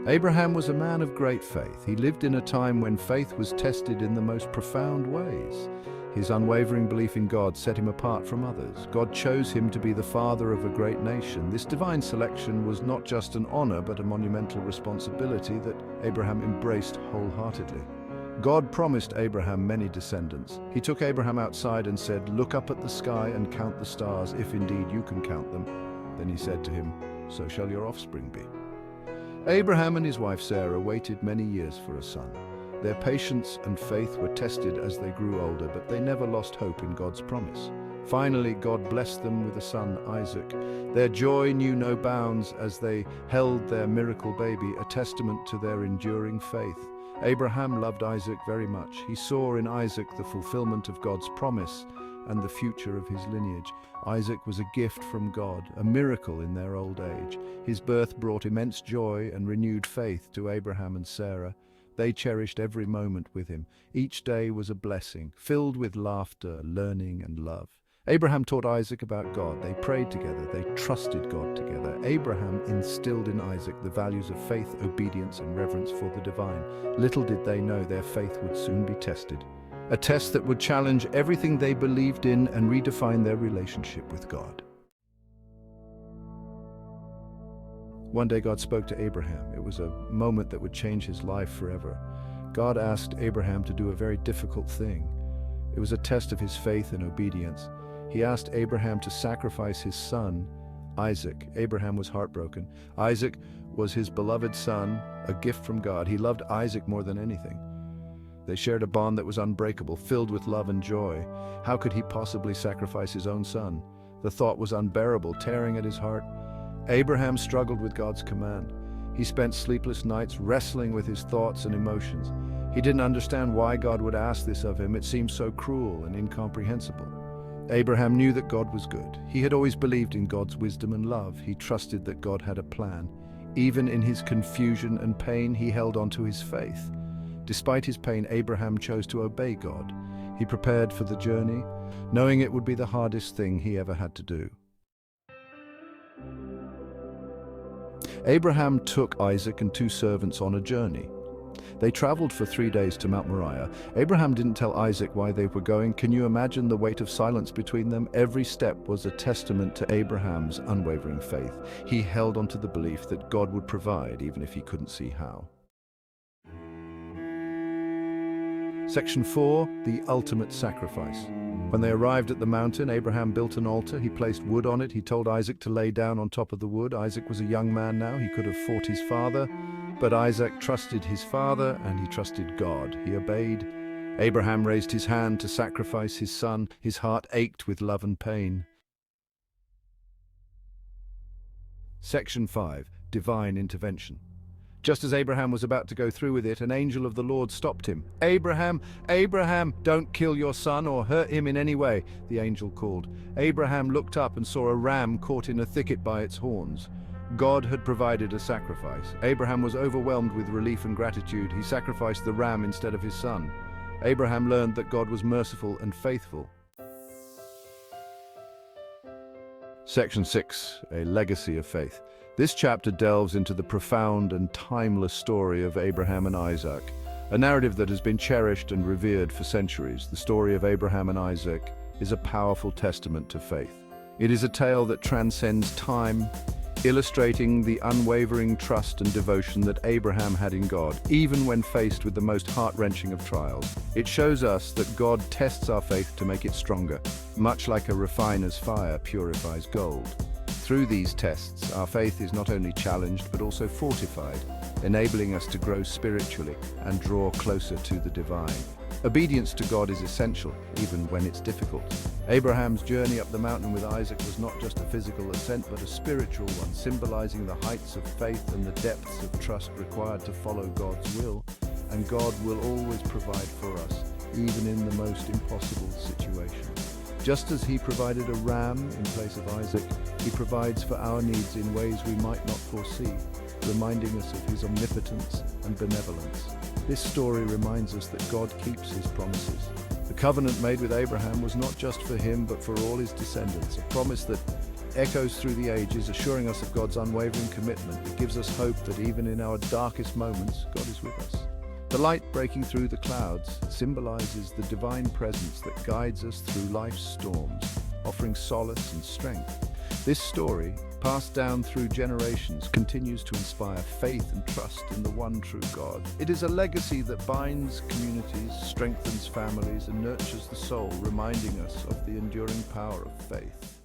Abraham was a man of great faith. He lived in a time when faith was tested in the most profound ways. His unwavering belief in God set him apart from others. God chose him to be the father of a great nation. This divine selection was not just an honor, but a monumental responsibility that Abraham embraced wholeheartedly. God promised Abraham many descendants. He took Abraham outside and said, "Look up at the sky and count the stars, if indeed you can count them." Then he said to him, "So shall your offspring be." Abraham and his wife Sarah waited many years for a son. Their patience and faith were tested as they grew older, but they never lost hope in God's promise. Finally, God blessed them with a son, Isaac. Their joy knew no bounds as they held their miracle baby, a testament to their enduring faith. Abraham loved Isaac very much. He saw in Isaac the fulfillment of God's promise and the future of his lineage. Isaac was a gift from God, a miracle in their old age. His birth brought immense joy and renewed faith to Abraham and Sarah. They cherished every moment with him. Each day was a blessing, filled with laughter, learning, and love. Abraham taught Isaac about God. They prayed together. They trusted God together. Abraham instilled in Isaac the values of faith, obedience, and reverence for the divine. Little did they know their faith would soon be tested. A test that would challenge everything they believed in and redefine their relationship with God. One day God spoke to Abraham. It was a moment that would change his life forever. God asked Abraham to do a very difficult thing. It was a test of his faith and obedience. He asked Abraham to sacrifice his son, Isaac. Abraham was heartbroken. Isaac was his beloved son, a gift from God. He loved Isaac more than anything. They shared a bond that was unbreakable, filled with love and joy. How could he possibly sacrifice his own son? The thought was unbearable, tearing at his heart. Abraham struggled with God's command. He spent sleepless nights wrestling with his thoughts and emotions. He didn't understand why God would ask this of him. It seemed so cruel and incomprehensible. Abraham knew that God was good. He had always believed in God's wisdom and love. He trusted that God had a plan. Even in his confusion and pain, he held on to his faith. Despite his pain, Abraham chose to obey God. He prepared for the journey, knowing it would be the hardest thing he ever had to do. Abraham took Isaac and 2 servants on a journey. They traveled for 3 days to Mount Moriah. Abraham didn't tell Isaac why they were going. Can you imagine the weight of silence between them? Every step was a testament to Abraham's unwavering faith. He held on to the belief that God would provide, even if he couldn't see how. Section 4, the ultimate sacrifice. When they arrived at the mountain, Abraham built an altar. He placed wood on it. He told Isaac to lay down on top of the wood. Isaac was a young man now. He could have fought his father, but Isaac trusted his father and he trusted God. He obeyed. Abraham raised his hand to sacrifice his son. His heart ached with love and pain. Section 5, divine intervention. Just as Abraham was about to go through with it, an angel of the Lord stopped him. "Abraham, Abraham, don't kill your son or hurt him in any way," the angel called. Abraham looked up and saw a ram caught in a thicket by its horns. God had provided a sacrifice. Abraham was overwhelmed with relief and gratitude. He sacrificed the ram instead of his son. Abraham learned that God was merciful and faithful. Section 6, a legacy of faith. This chapter delves into the profound and timeless story of Abraham and Isaac, a narrative that has been cherished and revered for centuries. The story of Abraham and Isaac is a powerful testament to faith. It is a tale that transcends time, illustrating the unwavering trust and devotion that Abraham had in God, even when faced with the most heart-wrenching of trials. It shows us that God tests our faith to make it stronger, much like a refiner's fire purifies gold. Through these tests, our faith is not only challenged but also fortified, enabling us to grow spiritually and draw closer to the divine. Obedience to God is essential, even when it's difficult. Abraham's journey up the mountain with Isaac was not just a physical ascent, but a spiritual one, symbolizing the heights of faith and the depths of trust required to follow God's will. And God will always provide for us, even in the most impossible situations. Just as he provided a ram in place of Isaac, he provides for our needs in ways we might not foresee, reminding us of his omnipotence and benevolence. This story reminds us that God keeps his promises. The covenant made with Abraham was not just for him, but for all his descendants, a promise that echoes through the ages, assuring us of God's unwavering commitment. It gives us hope that even in our darkest moments, God is with us. The light breaking through the clouds symbolizes the divine presence that guides us through life's storms, offering solace and strength. This story, passed down through generations, continues to inspire faith and trust in the one true God. It is a legacy that binds communities, strengthens families, and nurtures the soul, reminding us of the enduring power of faith.